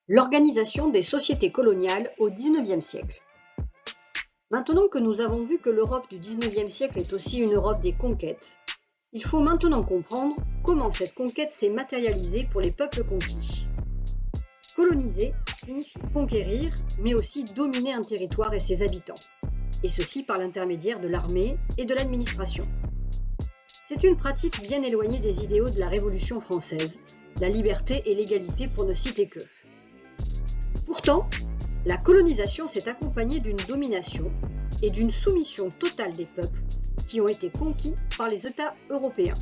L'organisation des sociétés coloniales au XIXe siècle. Maintenant que nous avons vu que l'Europe du XIXe siècle est aussi une Europe des conquêtes, il faut maintenant comprendre comment cette conquête s'est matérialisée pour les peuples conquis. Coloniser signifie conquérir, mais aussi dominer un territoire et ses habitants, et ceci par l'intermédiaire de l'armée et de l'administration. C'est une pratique bien éloignée des idéaux de la Révolution française, la liberté et l'égalité pour ne citer que. Pourtant, la colonisation s'est accompagnée d'une domination et d'une soumission totale des peuples qui ont été conquis par les États européens.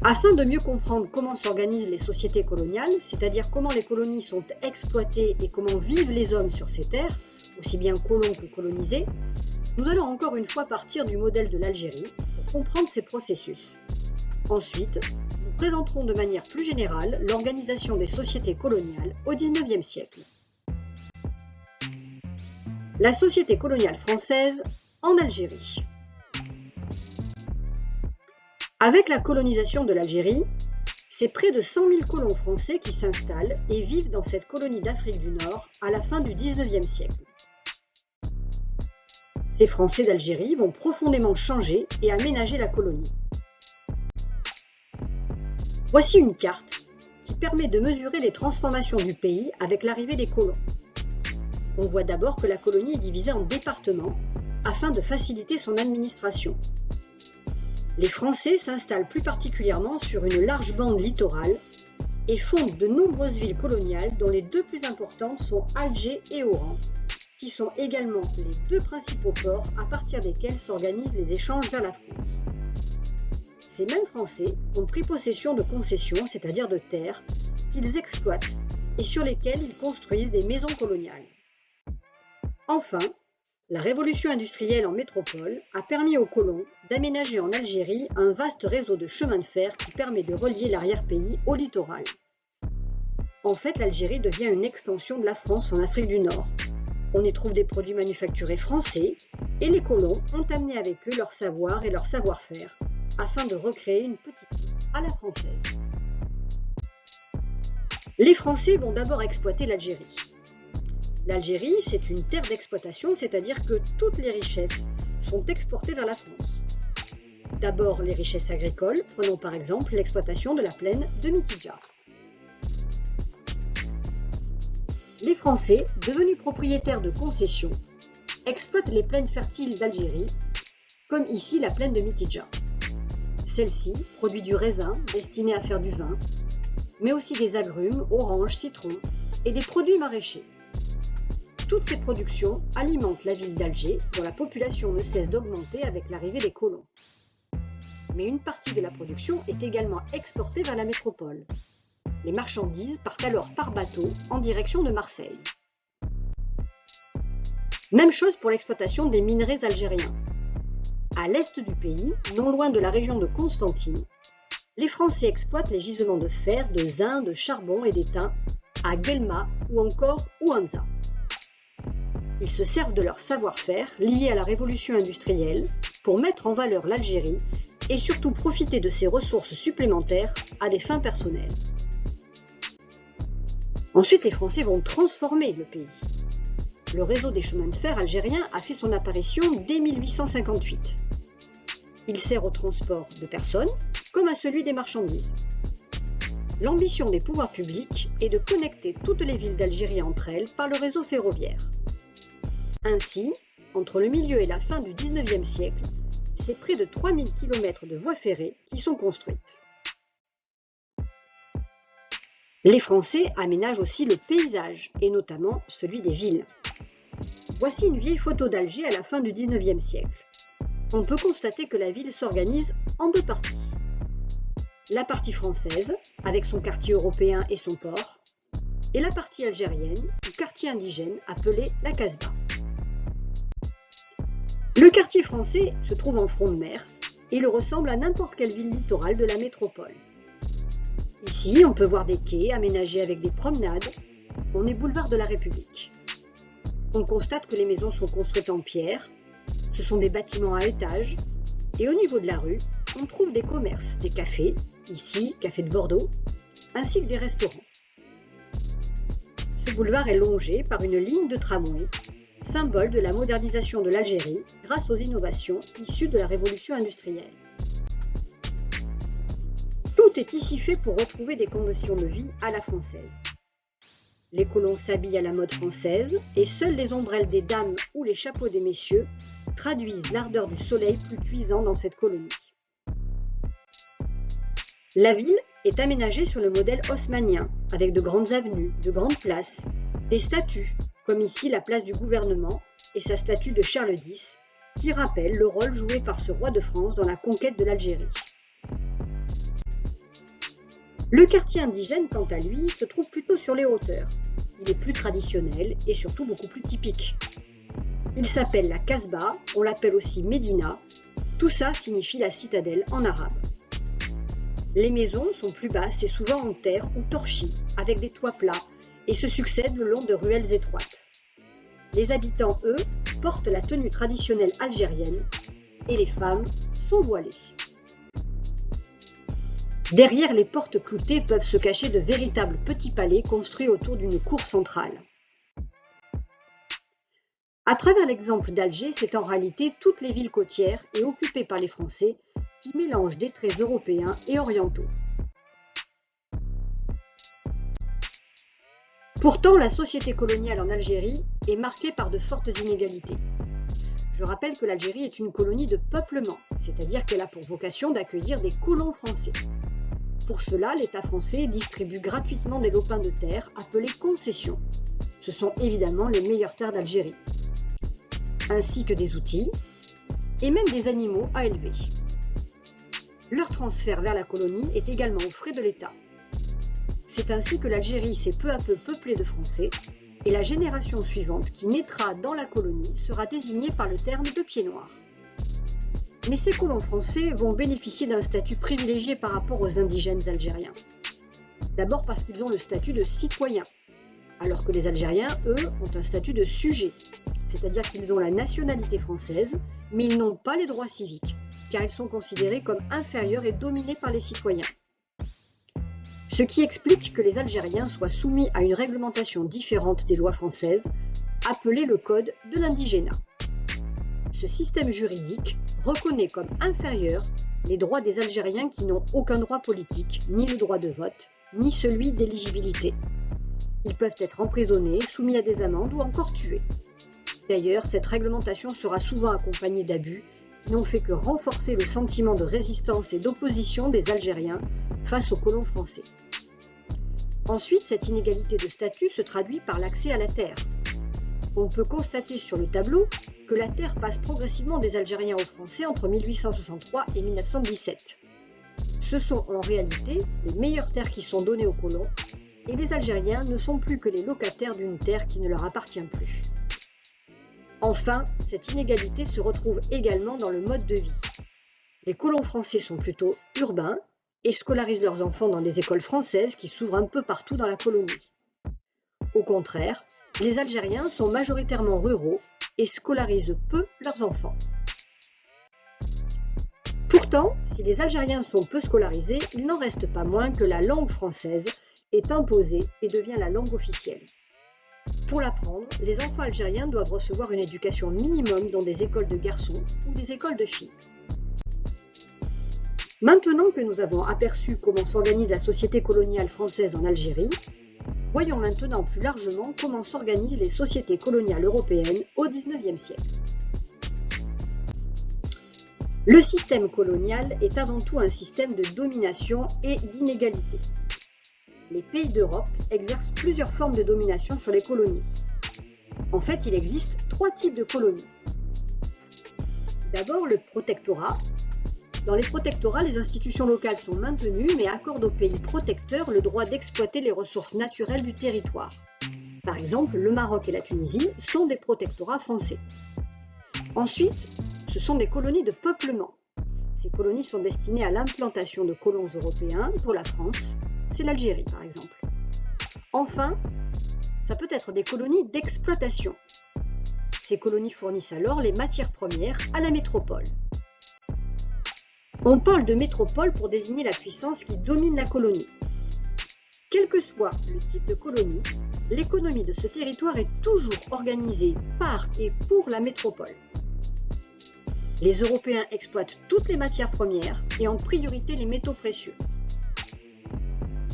Afin de mieux comprendre comment s'organisent les sociétés coloniales, c'est-à-dire comment les colonies sont exploitées et comment vivent les hommes sur ces terres, aussi bien colons que colonisés, nous allons encore une fois partir du modèle de l'Algérie pour comprendre ces processus. Ensuite, nous présenterons de manière plus générale l'organisation des sociétés coloniales au XIXe siècle. La société coloniale française en Algérie. Avec la colonisation de l'Algérie, c'est près de 100 000 colons français qui s'installent et vivent dans cette colonie d'Afrique du Nord à la fin du XIXe siècle. Ces Français d'Algérie vont profondément changer et aménager la colonie. Voici une carte qui permet de mesurer les transformations du pays avec l'arrivée des colons. On voit d'abord que la colonie est divisée en départements afin de faciliter son administration. Les Français s'installent plus particulièrement sur une large bande littorale et fondent de nombreuses villes coloniales dont les deux plus importantes sont Alger et Oran, qui sont également les deux principaux ports à partir desquels s'organisent les échanges vers la France. Ces mêmes Français ont pris possession de concessions, c'est-à-dire de terres, qu'ils exploitent et sur lesquelles ils construisent des maisons coloniales. Enfin, la révolution industrielle en métropole a permis aux colons d'aménager en Algérie un vaste réseau de chemins de fer qui permet de relier l'arrière-pays au littoral. En fait, l'Algérie devient une extension de la France en Afrique du Nord. On y trouve des produits manufacturés français et les colons ont amené avec eux leur savoir et leur savoir-faire afin de recréer une petite vie à la française. Les Français vont d'abord exploiter l'Algérie. L'Algérie, c'est une terre d'exploitation, c'est-à-dire que toutes les richesses sont exportées vers la France. D'abord les richesses agricoles, prenons par exemple l'exploitation de la plaine de Mitidja. Les Français, devenus propriétaires de concessions, exploitent les plaines fertiles d'Algérie, comme ici la plaine de Mitidja. Celle-ci produit du raisin destiné à faire du vin, mais aussi des agrumes, oranges, citrons et des produits maraîchers. Toutes ces productions alimentent la ville d'Alger, dont la population ne cesse d'augmenter avec l'arrivée des colons. Mais une partie de la production est également exportée vers la métropole. Les marchandises partent alors par bateau en direction de Marseille. Même chose pour l'exploitation des minerais algériens. À l'est du pays, non loin de la région de Constantine, les Français exploitent les gisements de fer, de zinc, de charbon et d'étain à Guelma ou encore Ouanza. Ils se servent de leur savoir-faire lié à la révolution industrielle pour mettre en valeur l'Algérie et surtout profiter de ses ressources supplémentaires à des fins personnelles. Ensuite, les Français vont transformer le pays. Le réseau des chemins de fer algériens a fait son apparition dès 1858. Il sert au transport de personnes comme à celui des marchandises. L'ambition des pouvoirs publics est de connecter toutes les villes d'Algérie entre elles par le réseau ferroviaire. Ainsi, entre le milieu et la fin du XIXe siècle, c'est près de 3000 km de voies ferrées qui sont construites. Les Français aménagent aussi le paysage, et notamment celui des villes. Voici une vieille photo d'Alger à la fin du XIXe siècle. On peut constater que la ville s'organise en deux parties. La partie française, avec son quartier européen et son port, et la partie algérienne, ou quartier indigène, appelé la Casbah. Le quartier français se trouve en front de mer et il ressemble à n'importe quelle ville littorale de la métropole. Ici, on peut voir des quais aménagés avec des promenades. On est boulevard de la République. On constate que les maisons sont construites en pierre. Ce sont des bâtiments à étages. Et au niveau de la rue, on trouve des commerces, des cafés, ici, café de Bordeaux, ainsi que des restaurants. Ce boulevard est longé par une ligne de tramway, symbole de la modernisation de l'Algérie grâce aux innovations issues de la révolution industrielle. Tout est ici fait pour retrouver des conditions de vie à la française. Les colons s'habillent à la mode française et seules les ombrelles des dames ou les chapeaux des messieurs traduisent l'ardeur du soleil plus cuisant dans cette colonie. La ville est aménagée sur le modèle haussmannien, avec de grandes avenues, de grandes places, des statues, comme ici la place du gouvernement et sa statue de Charles X, qui rappelle le rôle joué par ce roi de France dans la conquête de l'Algérie. Le quartier indigène, quant à lui, se trouve plutôt sur les hauteurs. Il est plus traditionnel et surtout beaucoup plus typique. Il s'appelle la Casbah, on l'appelle aussi Médina. Tout ça signifie la citadelle en arabe. Les maisons sont plus basses et souvent en terre ou torchis, avec des toits plats, et se succèdent le long de ruelles étroites. Les habitants, eux, portent la tenue traditionnelle algérienne, et les femmes sont voilées. Derrière les portes cloutées peuvent se cacher de véritables petits palais construits autour d'une cour centrale. À travers l'exemple d'Alger, c'est en réalité toutes les villes côtières et occupées par les Français qui mélangent des traits européens et orientaux. Pourtant, la société coloniale en Algérie est marquée par de fortes inégalités. Je rappelle que l'Algérie est une colonie de peuplement, c'est-à-dire qu'elle a pour vocation d'accueillir des colons français. Pour cela, l'État français distribue gratuitement des lopins de terre appelés concessions. Ce sont évidemment les meilleures terres d'Algérie, ainsi que des outils et même des animaux à élever. Leur transfert vers la colonie est également aux frais de l'État. C'est ainsi que l'Algérie s'est peu à peu peuplée de Français et la génération suivante qui naîtra dans la colonie sera désignée par le terme de pied noir. Mais ces colons français vont bénéficier d'un statut privilégié par rapport aux indigènes algériens. D'abord parce qu'ils ont le statut de citoyens, alors que les Algériens, eux, ont un statut de sujet, c'est-à-dire qu'ils ont la nationalité française, mais ils n'ont pas les droits civiques, car ils sont considérés comme inférieurs et dominés par les citoyens. Ce qui explique que les Algériens soient soumis à une réglementation différente des lois françaises, appelée le Code de l'indigénat. Ce système juridique reconnaît comme inférieurs les droits des Algériens qui n'ont aucun droit politique, ni le droit de vote, ni celui d'éligibilité. Ils peuvent être emprisonnés, soumis à des amendes ou encore tués. D'ailleurs, cette réglementation sera souvent accompagnée d'abus qui n'ont fait que renforcer le sentiment de résistance et d'opposition des Algériens face aux colons français. Ensuite, cette inégalité de statut se traduit par l'accès à la terre. On peut constater sur le tableau que la terre passe progressivement des Algériens aux Français entre 1863 et 1917. Ce sont en réalité les meilleures terres qui sont données aux colons, et les Algériens ne sont plus que les locataires d'une terre qui ne leur appartient plus. Enfin, cette inégalité se retrouve également dans le mode de vie. Les colons français sont plutôt urbains et scolarisent leurs enfants dans des écoles françaises qui s'ouvrent un peu partout dans la colonie. Au contraire, les Algériens sont majoritairement ruraux et scolarisent peu leurs enfants. Pourtant, si les Algériens sont peu scolarisés, il n'en reste pas moins que la langue française est imposée et devient la langue officielle. Pour l'apprendre, les enfants algériens doivent recevoir une éducation minimum dans des écoles de garçons ou des écoles de filles. Maintenant que nous avons aperçu comment s'organise la société coloniale française en Algérie, voyons maintenant plus largement comment s'organisent les sociétés coloniales européennes au XIXe siècle. Le système colonial est avant tout un système de domination et d'inégalité. Les pays d'Europe exercent plusieurs formes de domination sur les colonies. En fait, il existe 3 types de colonies. D'abord, le protectorat. Dans les protectorats, les institutions locales sont maintenues mais accordent aux pays protecteurs le droit d'exploiter les ressources naturelles du territoire. Par exemple, le Maroc et la Tunisie sont des protectorats français. Ensuite, ce sont des colonies de peuplement. Ces colonies sont destinées à l'implantation de colons européens pour la France. C'est l'Algérie, par exemple. Enfin, ça peut être des colonies d'exploitation. Ces colonies fournissent alors les matières premières à la métropole. On parle de métropole pour désigner la puissance qui domine la colonie. Quel que soit le type de colonie, l'économie de ce territoire est toujours organisée par et pour la métropole. Les Européens exploitent toutes les matières premières et en priorité les métaux précieux.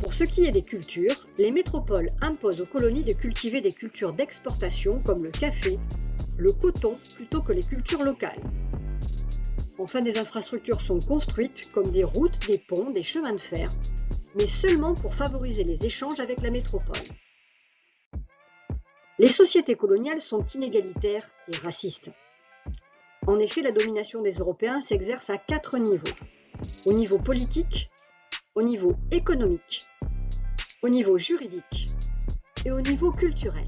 Pour ce qui est des cultures, les métropoles imposent aux colonies de cultiver des cultures d'exportation comme le café, le coton plutôt que les cultures locales. Enfin, des infrastructures sont construites comme des routes, des ponts, des chemins de fer, mais seulement pour favoriser les échanges avec la métropole. Les sociétés coloniales sont inégalitaires et racistes. En effet, la domination des Européens s'exerce à 4 niveaux. Au niveau politique, au niveau économique, au niveau juridique et au niveau culturel.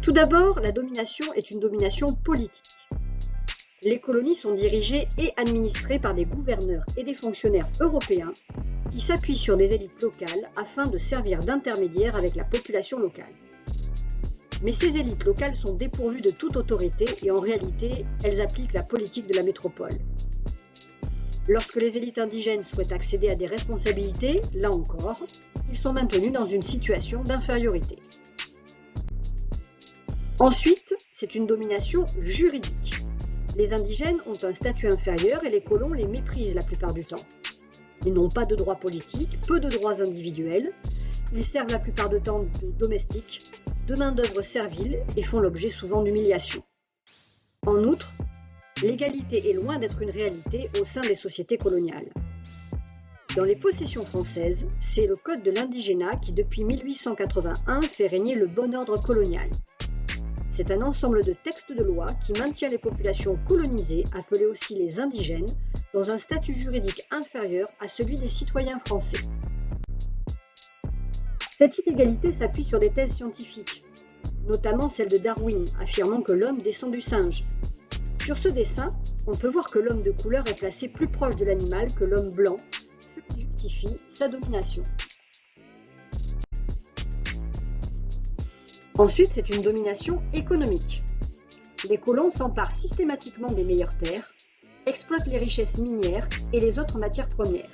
Tout d'abord, la domination est une domination politique. Les colonies sont dirigées et administrées par des gouverneurs et des fonctionnaires européens qui s'appuient sur des élites locales afin de servir d'intermédiaires avec la population locale. Mais ces élites locales sont dépourvues de toute autorité et en réalité, elles appliquent la politique de la métropole. Lorsque les élites indigènes souhaitent accéder à des responsabilités, là encore, ils sont maintenus dans une situation d'infériorité. Ensuite, c'est une domination juridique. Les indigènes ont un statut inférieur et les colons les méprisent la plupart du temps. Ils n'ont pas de droits politiques, peu de droits individuels. Ils servent la plupart du temps de domestiques, de main-d'œuvre servile et font l'objet souvent d'humiliations. En outre, l'égalité est loin d'être une réalité au sein des sociétés coloniales. Dans les possessions françaises, c'est le Code de l'indigénat qui, depuis 1881, fait régner le bon ordre colonial. C'est un ensemble de textes de loi qui maintient les populations colonisées, appelées aussi les indigènes, dans un statut juridique inférieur à celui des citoyens français. Cette inégalité s'appuie sur des thèses scientifiques, notamment celle de Darwin, affirmant que l'homme descend du singe. Sur ce dessin, on peut voir que l'homme de couleur est placé plus proche de l'animal que l'homme blanc, ce qui justifie sa domination. Ensuite, c'est une domination économique. Les colons s'emparent systématiquement des meilleures terres, exploitent les richesses minières et les autres matières premières.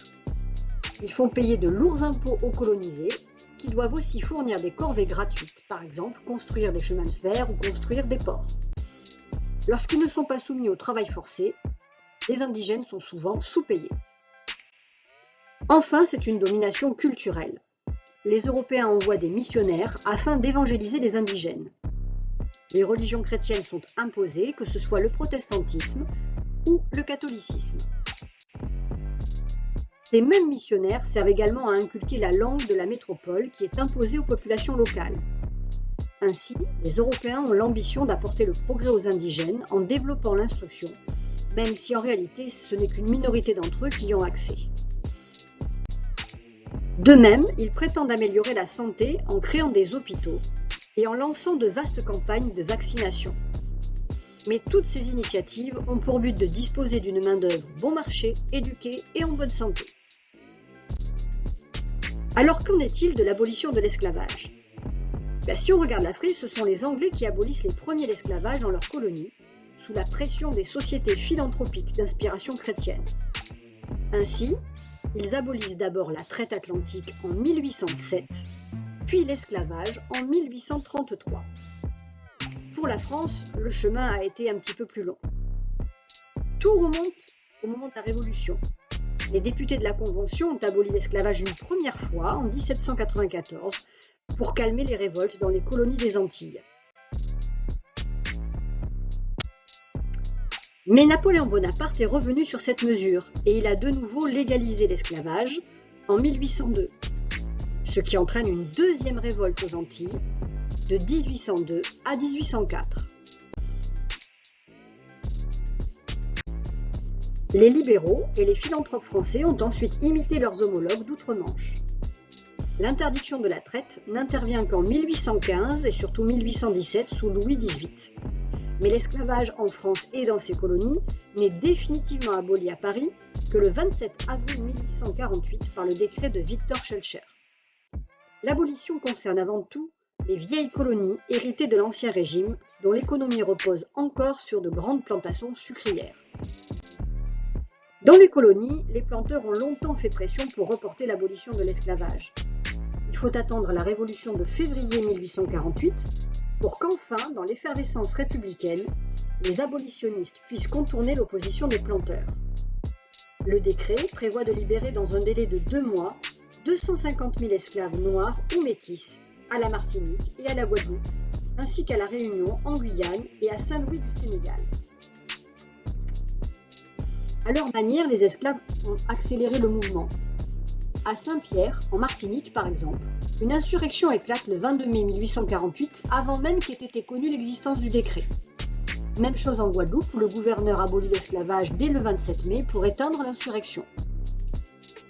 Ils font payer de lourds impôts aux colonisés, qui doivent aussi fournir des corvées gratuites, par exemple construire des chemins de fer ou construire des ports. Lorsqu'ils ne sont pas soumis au travail forcé, les indigènes sont souvent sous-payés. Enfin, c'est une domination culturelle. Les Européens envoient des missionnaires afin d'évangéliser les indigènes. Les religions chrétiennes sont imposées, que ce soit le protestantisme ou le catholicisme. Ces mêmes missionnaires servent également à inculquer la langue de la métropole qui est imposée aux populations locales. Ainsi, les Européens ont l'ambition d'apporter le progrès aux indigènes en développant l'instruction, même si en réalité ce n'est qu'une minorité d'entre eux qui y ont accès. De même, ils prétendent améliorer la santé en créant des hôpitaux et en lançant de vastes campagnes de vaccination. Mais toutes ces initiatives ont pour but de disposer d'une main-d'œuvre bon marché, éduquée et en bonne santé. Alors qu'en est-il de l'abolition de l'esclavage ? Si on regarde l'Afrique, ce sont les Anglais qui abolissent les premiers l'esclavage dans leurs colonies, sous la pression des sociétés philanthropiques d'inspiration chrétienne. Ainsi, ils abolissent d'abord la traite atlantique en 1807, puis l'esclavage en 1833. Pour la France, le chemin a été un petit peu plus long. Tout remonte au moment de la Révolution. Les députés de la Convention ont aboli l'esclavage une première fois en 1794 pour calmer les révoltes dans les colonies des Antilles. Mais Napoléon Bonaparte est revenu sur cette mesure et il a de nouveau légalisé l'esclavage en 1802, ce qui entraîne une deuxième révolte aux Antilles de 1802 à 1804. Les libéraux et les philanthropes français ont ensuite imité leurs homologues d'outre-Manche. L'interdiction de la traite n'intervient qu'en 1815 et surtout 1817 sous Louis XVIII. Mais l'esclavage en France et dans ses colonies n'est définitivement aboli à Paris que le 27 avril 1848 par le décret de Victor Schœlcher. L'abolition concerne avant tout les vieilles colonies héritées de l'Ancien Régime, dont l'économie repose encore sur de grandes plantations sucrières. Dans les colonies, les planteurs ont longtemps fait pression pour reporter l'abolition de l'esclavage. Il faut attendre la Révolution de février 1848 pour qu'enfin, dans l'effervescence républicaine, les abolitionnistes puissent contourner l'opposition des planteurs. Le décret prévoit de libérer dans un délai de 2 mois 250 000 esclaves noirs ou métis à la Martinique et à la Guadeloupe, ainsi qu'à la Réunion, en Guyane et à Saint-Louis du Sénégal. À leur manière, les esclaves ont accéléré le mouvement. À Saint-Pierre, en Martinique par exemple, une insurrection éclate le 22 mai 1848 avant même qu'ait été connue l'existence du décret. Même chose en Guadeloupe où le gouverneur abolit l'esclavage dès le 27 mai pour éteindre l'insurrection.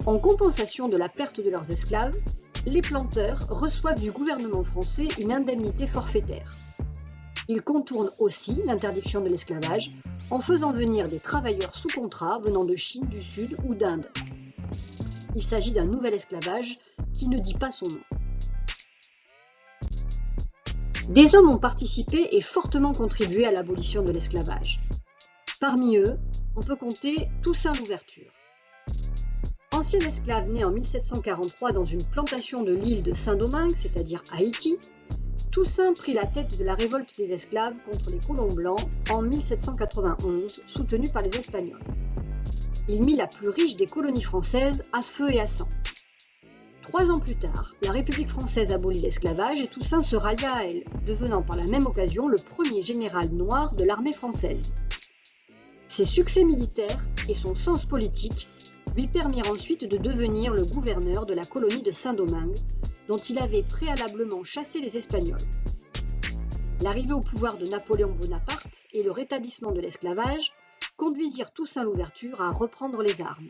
En compensation de la perte de leurs esclaves, les planteurs reçoivent du gouvernement français une indemnité forfaitaire. Ils contournent aussi l'interdiction de l'esclavage en faisant venir des travailleurs sous contrat venant de Chine du Sud ou d'Inde. Il s'agit d'un nouvel esclavage qui ne dit pas son nom. Des hommes ont participé et fortement contribué à l'abolition de l'esclavage. Parmi eux, on peut compter Toussaint Louverture. Ancien esclave né en 1743 dans une plantation de l'île de Saint-Domingue, c'est-à-dire Haïti, Toussaint prit la tête de la révolte des esclaves contre les colons blancs en 1791, soutenue par les Espagnols. Il mit la plus riche des colonies françaises à feu et à sang. 3 ans plus tard, la République française abolit l'esclavage et Toussaint se rallia à elle, devenant par la même occasion le premier général noir de l'armée française. Ses succès militaires et son sens politique lui permirent ensuite de devenir le gouverneur de la colonie de Saint-Domingue, dont il avait préalablement chassé les Espagnols. L'arrivée au pouvoir de Napoléon Bonaparte et le rétablissement de l'esclavage conduisirent Toussaint Louverture à reprendre les armes.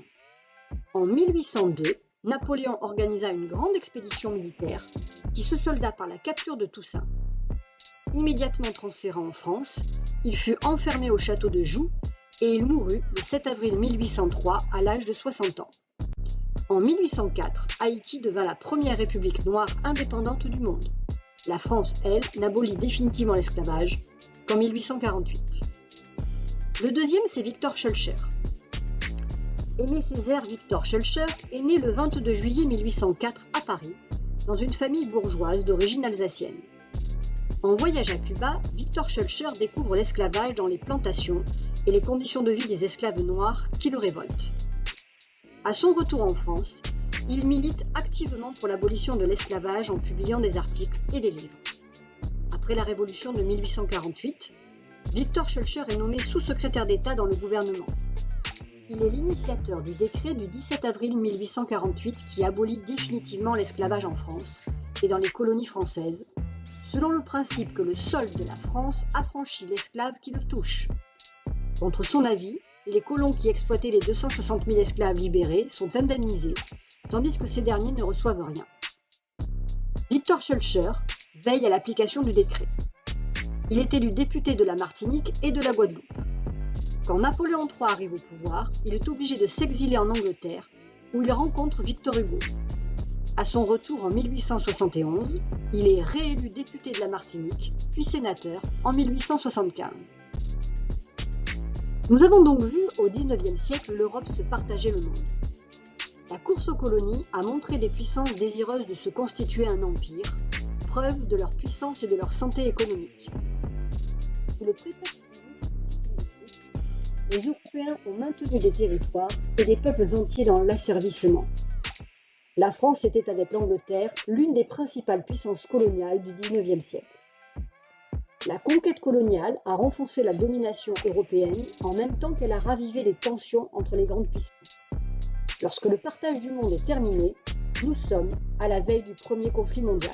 En 1802, Napoléon organisa une grande expédition militaire qui se solda par la capture de Toussaint. Immédiatement transféré en France, il fut enfermé au château de Joux et il mourut le 7 avril 1803 à l'âge de 60 ans. En 1804, Haïti devint la première république noire indépendante du monde. La France, elle, n'abolit définitivement l'esclavage qu'en 1848. Le deuxième, c'est Victor Schœlcher. Aimé Césaire Victor Schœlcher est né le 22 juillet 1804 à Paris, dans une famille bourgeoise d'origine alsacienne. En voyage à Cuba, Victor Schœlcher découvre l'esclavage dans les plantations et les conditions de vie des esclaves noirs qui le révoltent. À son retour en France, il milite activement pour l'abolition de l'esclavage en publiant des articles et des livres. Après la Révolution de 1848, Victor Schœlcher est nommé sous-secrétaire d'État dans le gouvernement. Il est l'initiateur du décret du 17 avril 1848 qui abolit définitivement l'esclavage en France et dans les colonies françaises, selon le principe que le sol de la France affranchit l'esclave qui le touche. Contre son avis, les colons qui exploitaient les 260 000 esclaves libérés sont indemnisés, tandis que ces derniers ne reçoivent rien. Victor Schœlcher veille à l'application du décret. Il est élu député de la Martinique et de la Guadeloupe. Quand Napoléon III arrive au pouvoir, il est obligé de s'exiler en Angleterre, où il rencontre Victor Hugo. À son retour en 1871, il est réélu député de la Martinique, puis sénateur en 1875. Nous avons donc vu au XIXe siècle l'Europe se partager le monde. La course aux colonies a montré des puissances désireuses de se constituer un empire, preuve de leur puissance et de leur santé économique. Sous le prétexte les Européens ont maintenu des territoires et des peuples entiers dans l'asservissement. La France était avec l'Angleterre l'une des principales puissances coloniales du XIXe siècle. La conquête coloniale a renforcé la domination européenne en même temps qu'elle a ravivé les tensions entre les grandes puissances. Lorsque le partage du monde est terminé, nous sommes à la veille du premier conflit mondial.